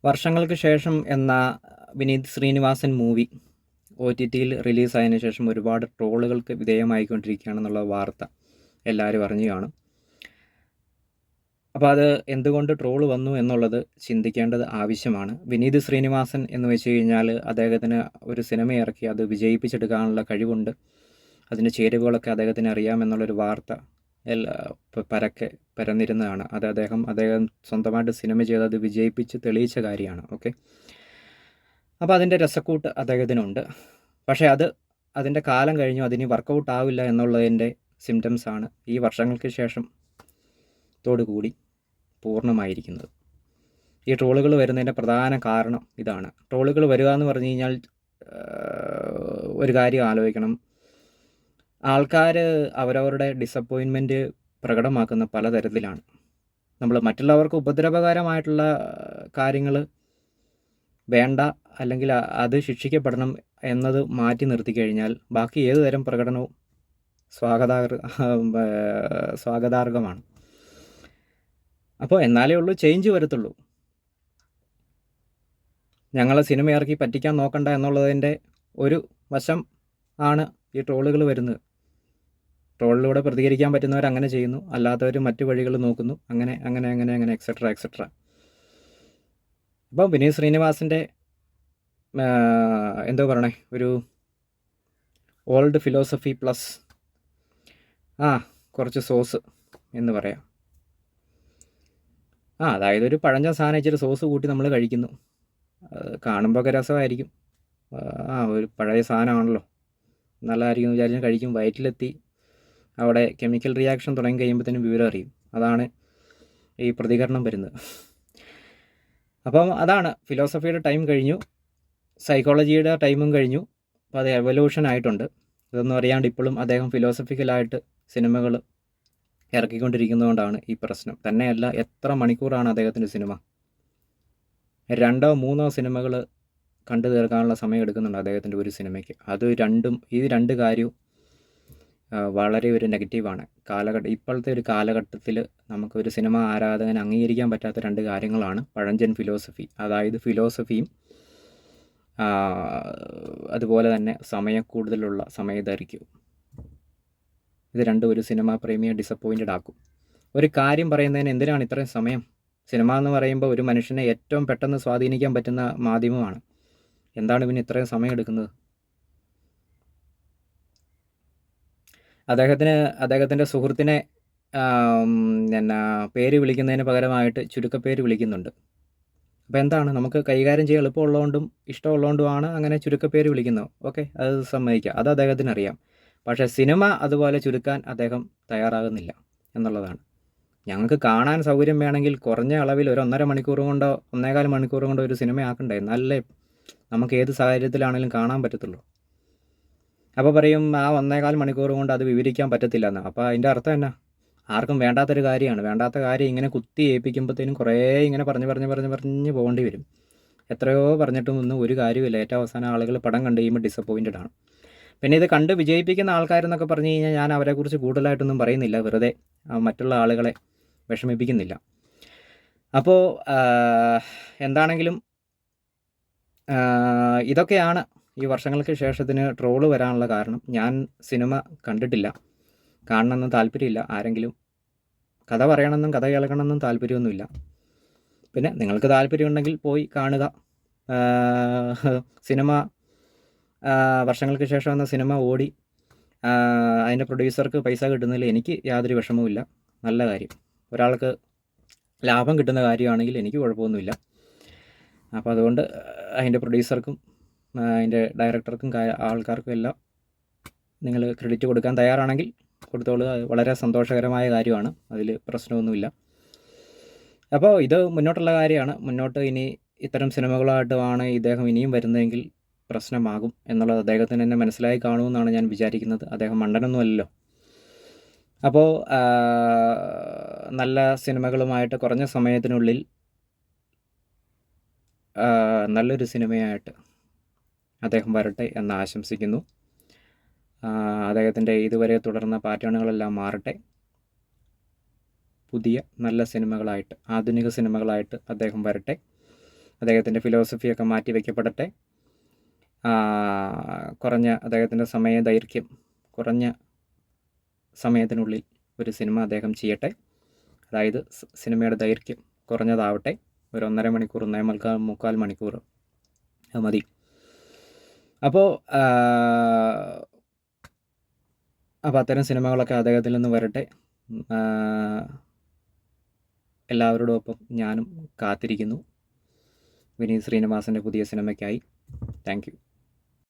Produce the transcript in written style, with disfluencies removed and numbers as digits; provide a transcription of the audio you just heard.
വർഷങ്ങൾക്ക് ശേഷം എന്ന വിനീത് ശ്രീനിവാസൻ മൂവി OTTയിൽ റിലീസായതിനു ശേഷം ഒരുപാട് ട്രോളുകൾക്ക് വിധേയമായിക്കൊണ്ടിരിക്കുകയാണെന്നുള്ള വാർത്ത എല്ലാവരും അറിഞ്ഞു കാണും. അപ്പോൾ അത് എന്തുകൊണ്ട് ട്രോൾ വന്നു എന്നുള്ളത് ചിന്തിക്കേണ്ടത് ആവശ്യമാണ്. വിനീത് ശ്രീനിവാസൻ എന്ന് വെച്ച് കഴിഞ്ഞാൽ അദ്ദേഹത്തിന് ഒരു സിനിമ ഇറക്കി അത് വിജയിപ്പിച്ചെടുക്കാനുള്ള കഴിവുണ്ട്, അതിൻ്റെ ചേരുവകളൊക്കെ അദ്ദേഹത്തിന് അറിയാമെന്നുള്ളൊരു വാർത്ത പരക്കെ പരന്നിരുന്നതാണ്. അത് അദ്ദേഹം സ്വന്തമായിട്ട് സിനിമ ചെയ്ത് അത് വിജയിപ്പിച്ച് തെളിയിച്ച കാര്യമാണ്. ഓക്കെ, അപ്പോൾ അതിൻ്റെ രസക്കൂട്ട് അദ്ദേഹത്തിനുണ്ട്. പക്ഷേ അതിൻ്റെ കാലം കഴിഞ്ഞു, അതിന് വർക്കൗട്ട് ആവില്ല എന്നുള്ളതിൻ്റെ സിംറ്റംസാണ് ഈ വർഷങ്ങൾക്ക് ശേഷം കൂടി പൂർണ്ണമായിരിക്കുന്നത്. ഈ ട്രോളുകൾ വരുന്നതിൻ്റെ പ്രധാന കാരണം ഇതാണ്. ട്രോളുകൾ വരിക എന്ന് പറഞ്ഞു കഴിഞ്ഞാൽ ഒരു കാര്യം ആലോചിക്കണം. ആൾക്കാർ അവരവരുടെ ഡിസപ്പോയിൻമെൻറ്റ് പ്രകടമാക്കുന്ന പലതരത്തിലാണ്. നമ്മൾ മറ്റുള്ളവർക്ക് ഉപദ്രവകരമായിട്ടുള്ള കാര്യങ്ങൾ വേണ്ട, അല്ലെങ്കിൽ അത് ശിക്ഷിക്കപ്പെടണം എന്നത് മാറ്റി നിർത്തി കഴിഞ്ഞാൽ ബാക്കി ഏതു തരം പ്രകടനവും സ്വാഗതാർഹമാണ്. അപ്പോൾ എന്നാലേ ഉള്ളൂ ചേഞ്ച് വരത്തുള്ളൂ. ഞങ്ങളെ സിനിമ ഇറക്കി പറ്റിക്കാൻ നോക്കണ്ട എന്നുള്ളതിൻ്റെ ഒരു വശം ആണ് ഈ ട്രോളുകൾ വരുന്നത്. ട്രോളിലൂടെ പ്രതികരിക്കാൻ പറ്റുന്നവർ അങ്ങനെ ചെയ്യുന്നു, അല്ലാത്തവർ മറ്റു വഴികൾ നോക്കുന്നു, അങ്ങനെ എക്സെട്ര. അപ്പം വിനീത് ശ്രീനിവാസൻ്റെ എന്തോ പറയണേ, ഒരു ഓൾഡ് ഫിലോസഫി പ്ലസ് കുറച്ച് സോസ് എന്ന് പറയാം. അതായത് ഒരു പഴഞ്ഞ സാധനം ഇച്ചിരി സോസ് കൂട്ടി നമ്മൾ കഴിക്കുന്നു. കാണുമ്പോൾ ഒക്കെ രസമായിരിക്കും. ഒരു പഴയ സാധനമാണല്ലോ, നല്ലതായിരിക്കും എന്ന് വിചാരിച്ചാൽ കഴിക്കും. വയറ്റിലെത്തി അവിടെ കെമിക്കൽ റിയാക്ഷൻ തുടങ്ങി കഴിയുമ്പോഴത്തേനും വിവരം അറിയും. അതാണ് ഈ പ്രതികരണം വരുന്നത്. അപ്പം അതാണ്, ഫിലോസഫിയുടെ ടൈം കഴിഞ്ഞു, സൈക്കോളജിയുടെ ടൈമും കഴിഞ്ഞു. അപ്പോൾ അത് എവല്യൂഷൻ ആയിട്ടുണ്ട്. ഇതൊന്നും അറിയാണ്ട് ഇപ്പോഴും അദ്ദേഹം ഫിലോസഫിക്കലായിട്ട് സിനിമകൾ ഇറക്കിക്കൊണ്ടിരിക്കുന്നതുകൊണ്ടാണ് ഈ പ്രശ്നം. തന്നെയല്ല, എത്ര മണിക്കൂറാണ് അദ്ദേഹത്തിൻ്റെ സിനിമ? 2-3 സിനിമകൾ കണ്ടു തീർക്കാനുള്ള സമയം എടുക്കുന്നുണ്ട് അദ്ദേഹത്തിൻ്റെ ഒരു സിനിമയ്ക്ക്. ഈ രണ്ട് കാര്യവും വളരെ ഒരു നെഗറ്റീവാണ്. ഇപ്പോഴത്തെ ഒരു കാലഘട്ടത്തിൽ നമുക്കൊരു സിനിമ ആരാധകന് അംഗീകരിക്കാൻ പറ്റാത്ത രണ്ട് കാര്യങ്ങളാണ് പഴഞ്ചൻ ഫിലോസഫി. അതായത് ഫിലോസഫിയും അതുപോലെ തന്നെ സമയക്കൂടുതലുള്ള സമയദൈർഘ്യവും. ഇത് രണ്ടും ഒരു സിനിമ പ്രേമിയെ ഡിസപ്പോയിൻറ്റഡ് ആക്കും. ഒരു കാര്യം പറയുന്നതിന് എന്തിനാണ് ഇത്രയും സമയം? സിനിമ എന്ന് പറയുമ്പോൾ ഒരു മനുഷ്യനെ ഏറ്റവും പെട്ടെന്ന് സ്വാധീനിക്കാൻ പറ്റുന്ന മാധ്യമമാണ്. എന്താണ് പിന്നെ ഇത്രയും സമയം എടുക്കുന്നത്? അദ്ദേഹത്തിൻ്റെ സുഹൃത്തിനെ പേര് വിളിക്കുന്നതിന് പകരമായിട്ട് ചുരുക്കപ്പേര് വിളിക്കുന്നുണ്ട്. അപ്പോൾ എന്താണ്, നമുക്ക് കൈകാര്യം ചെയ്യാൻ എളുപ്പമുള്ളതുകൊണ്ടും ഇഷ്ടമുള്ളതുകൊണ്ടുമാണ് അങ്ങനെ ചുരുക്കപ്പേര് വിളിക്കുന്നത്. ഓക്കെ, അത് സമ്മതിക്കുക, അത് അദ്ദേഹത്തിന് അറിയാം. പക്ഷേ സിനിമ അതുപോലെ ചുരുക്കാൻ അദ്ദേഹം തയ്യാറാകുന്നില്ല എന്നുള്ളതാണ്. ഞങ്ങൾക്ക് കാണാൻ സൗകര്യം വേണമെങ്കിൽ കുറഞ്ഞ അളവിൽ ഒരു 1.5 മണിക്കൂർ കൊണ്ടോ 1.25 മണിക്കൂർ കൊണ്ടോ ഒരു സിനിമ ആക്കണ്ടേ? എന്നാലേ നമുക്ക് ഏത് സാഹചര്യത്തിലാണെങ്കിലും കാണാൻ പറ്റത്തുള്ളൂ. അപ്പോൾ പറയും 1.25 മണിക്കൂർ കൊണ്ട് അത് വിവരിക്കാൻ പറ്റത്തില്ല എന്ന്. അപ്പോൾ അതിൻ്റെ അർത്ഥം എന്നാ? ആർക്കും വേണ്ടാത്തൊരു കാര്യമാണ്. വേണ്ടാത്ത കാര്യം ഇങ്ങനെ കുത്തി ഏൽപ്പിക്കുമ്പോഴത്തേനും കുറേ ഇങ്ങനെ പറഞ്ഞ് പോകേണ്ടി വരും. എത്രയോ പറഞ്ഞിട്ടും ഒന്നും ഒരു കാര്യമില്ല. ഏറ്റവും അവസാനം ആളുകൾ പടം കണ്ടു കഴിയുമ്പോൾ ഡിസപ്പോയിൻറ്റഡ് ആണ്. പിന്നെ ഇത് കണ്ട് വിജയിപ്പിക്കുന്ന ആൾക്കാരെന്നൊക്കെ പറഞ്ഞു കഴിഞ്ഞാൽ ഞാൻ അവരെക്കുറിച്ച് കൂടുതലായിട്ടൊന്നും പറയുന്നില്ല, വെറുതെ മറ്റുള്ള ആളുകളെ വിഷമിപ്പിക്കുന്നില്ല. അപ്പോൾ എന്താണെങ്കിലും ഇതൊക്കെയാണ് ഈ വർഷങ്ങൾക്ക് ശേഷത്തിന് ട്രോള് വരാനുള്ള കാരണം. ഞാൻ സിനിമ കണ്ടിട്ടില്ല, കാണണമെന്നും താല്പര്യമില്ല. ആരെങ്കിലും കഥ പറയണമെന്നും കഥ കേൾക്കണമെന്നും താല്പര്യമൊന്നുമില്ല. പിന്നെ നിങ്ങൾക്ക് താല്പര്യമുണ്ടെങ്കിൽ പോയി കാണുക. സിനിമ വർഷങ്ങൾക്ക് ശേഷം എന്ന സിനിമ ഓടി അതിൻ്റെ പ്രൊഡ്യൂസർക്ക് പൈസ കിട്ടുന്നതിൽ എനിക്ക് യാതൊരു വിഷമവുമില്ല. നല്ല കാര്യം. ഒരാൾക്ക് ലാഭം കിട്ടുന്ന കാര്യമാണെങ്കിൽ എനിക്ക് കുഴപ്പമൊന്നുമില്ല. അപ്പോൾ അതുകൊണ്ട് അതിൻ്റെ പ്രൊഡ്യൂസർക്കും അതിൻ്റെ ഡയറക്ടർക്കും ആൾക്കാർക്കും എല്ലാം നിങ്ങൾ ക്രെഡിറ്റ് കൊടുക്കാൻ തയ്യാറാണെങ്കിൽ കൊടുത്തോളൂ. അത് വളരെ സന്തോഷകരമായ കാര്യമാണ്, അതിൽ പ്രശ്നമൊന്നുമില്ല. അപ്പോൾ ഇത് മുന്നോട്ടുള്ള കാര്യമാണ്. മുന്നോട്ട് ഇനി ഇത്തരം സിനിമകളായിട്ടുമാണ് ഇദ്ദേഹം ഇനിയും വരുന്നതെങ്കിൽ പ്രശ്നമാകും എന്നുള്ളത് അദ്ദേഹത്തിന് തന്നെ മനസ്സിലായി കാണുമെന്നാണ് ഞാൻ വിചാരിക്കുന്നത്. അദ്ദേഹം മണ്ടനൊന്നുമല്ലല്ലോ. അപ്പോൾ നല്ല സിനിമകളുമായിട്ട് കുറഞ്ഞ സമയത്തിനുള്ളിൽ നല്ലൊരു സിനിമയായിട്ട് അദ്ദേഹം വരട്ടെ എന്ന് ആശംസിക്കുന്നു. അദ്ദേഹത്തിൻ്റെ ഇതുവരെ തുടർന്ന പാറ്റേണുകളെല്ലാം മാറട്ടെ. പുതിയ നല്ല സിനിമകളായിട്ട്, ആധുനിക സിനിമകളായിട്ട് അദ്ദേഹം വരട്ടെ. അദ്ദേഹത്തിൻ്റെ ഫിലോസഫിയൊക്കെ മാറ്റി വയ്ക്കപ്പെടട്ടെ. അദ്ദേഹത്തിൻ്റെ സമയദൈർഘ്യം കുറഞ്ഞ സമയത്തിനുള്ളിൽ ഒരു സിനിമ അദ്ദേഹം ചെയ്യട്ടെ. അതായത് സിനിമയുടെ ദൈർഘ്യം കുറഞ്ഞതാവട്ടെ, ഒരു 1.5 മണിക്കൂർ, 1.25 മണിക്കൂർ അത് മതി. അപ്പോൾ അത്തരം സിനിമകളൊക്കെ അദ്ദേഹത്തിൽ നിന്ന് വരട്ടെ. എല്ലാവരോടൊപ്പം ഞാനും കാത്തിരിക്കുന്നു വിനീത് ശ്രീനിവാസൻ്റെ പുതിയ സിനിമയ്ക്കായി. Thank you.